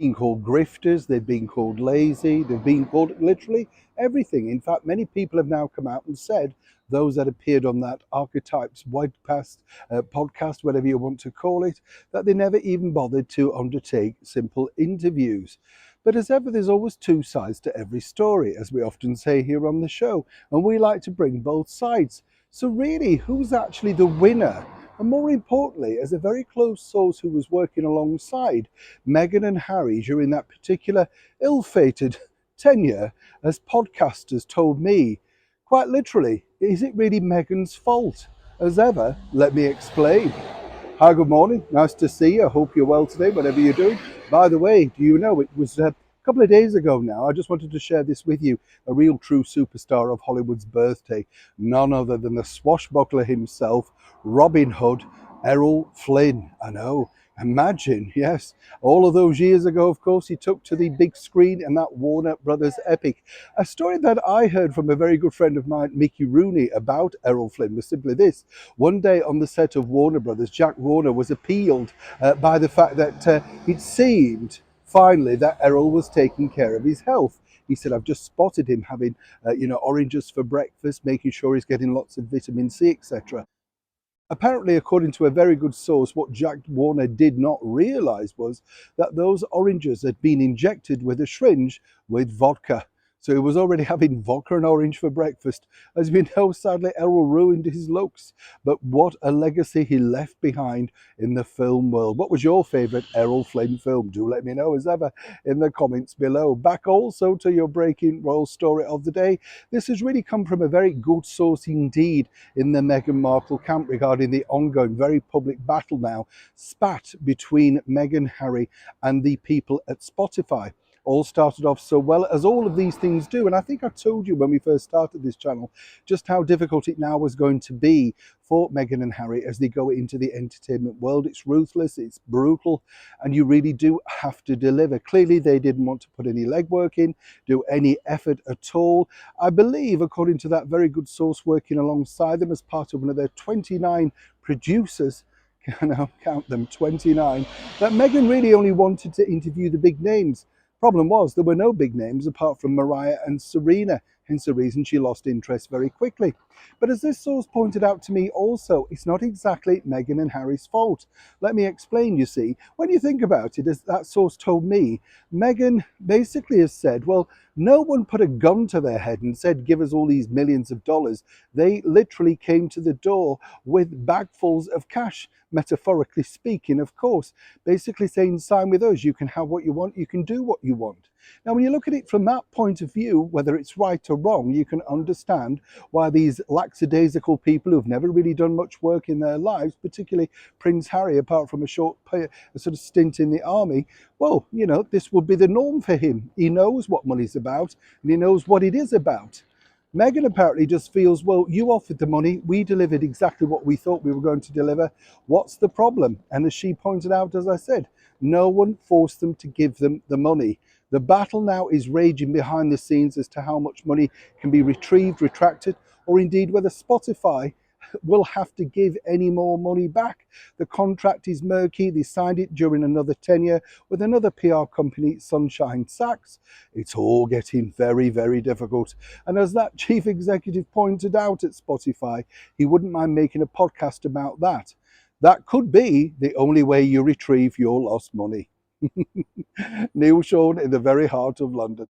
Been called grifters, they've been called lazy, they've been called literally everything. In fact, many people have now come out and said, those that appeared on that Archetypes podcast, whatever you want to call it, that they never even bothered to undertake simple interviews. But as ever, there's always two sides to every story, as we often say here on the show, and we like to bring both sides. So really, who's actually the winner? And more importantly, as a very close source who was working alongside Meghan and Harry during that particular ill-fated tenure as podcasters told me, quite literally, is it really Meghan's fault? As ever, let me explain. Hi, good morning. Nice to see you. I hope you're well today, whatever you're doing. By the way, do you know it was a couple of days ago now? I just wanted to share this with you. A real true superstar of Hollywood's birthday, none other than the swashbuckler himself, Robin Hood, Errol Flynn. I know. Imagine, yes, all of those years ago, of course, he took to the big screen in that Warner Brothers epic. A story that I heard from a very good friend of mine, Mickey Rooney, about Errol Flynn was simply this. One day on the set of Warner Brothers, Jack Warner was appealed by the fact that it seemed finally that Errol was taking care of his health. He said, I've just spotted him having, oranges for breakfast, making sure he's getting lots of vitamin C, etc. Apparently, according to a very good source, what Jack Warner did not realize was that those oranges had been injected with a syringe with vodka. So he was already having vodka and orange for breakfast. As we know, sadly, Errol ruined his looks. But what a legacy he left behind in the film world. What was your favourite Errol Flynn film? Do let me know as ever in the comments below. Back also to your breaking royal story of the day. This has really come from a very good source indeed in the Meghan Markle camp regarding the ongoing, very public battle now, spat between Meghan, Harry and the people at Spotify. All started off so well, as all of these things do. And I think I told you when we first started this channel just how difficult it now was going to be for Meghan and Harry as they go into the entertainment world. It's ruthless, it's brutal, and you really do have to deliver. Clearly, they didn't want to put any legwork in, do any effort at all. I believe, according to that very good source working alongside them as part of one of their 29 producers, can I count them, 29, that Meghan really only wanted to interview the big names. Problem was, there were no big names apart from Mariah and Serena, hence the reason she lost interest very quickly. But as this source pointed out to me also, it's not exactly Meghan and Harry's fault. Let me explain, you see. When you think about it, as that source told me, Meghan basically has said, well, no one put a gun to their head and said, give us all these millions of dollars. They literally came to the door with bagfuls of cash, metaphorically speaking, of course, basically saying, sign with us, you can have what you want, you can do what you want. Now, when you look at it from that point of view, whether it's right or wrong, you can understand why these lackadaisical people who've never really done much work in their lives, particularly Prince Harry, apart from a sort of stint in the army, well, you know, this would be the norm for him. He knows what money's about and he knows what it is about. Meghan apparently just feels, well, you offered the money, we delivered exactly what we thought we were going to deliver. What's the problem? And as she pointed out, as I said, no one forced them to give them the money. The battle now is raging behind the scenes as to how much money can be retrieved, retracted, or indeed whether Spotify will have to give any more money back. The contract is murky. They signed it during another tenure with another PR company, Sunshine Sachs. It's all getting very, very difficult. And as that chief executive pointed out at Spotify, he wouldn't mind making a podcast about that. That could be the only way you retrieve your lost money. Neil Sean in the very heart of London.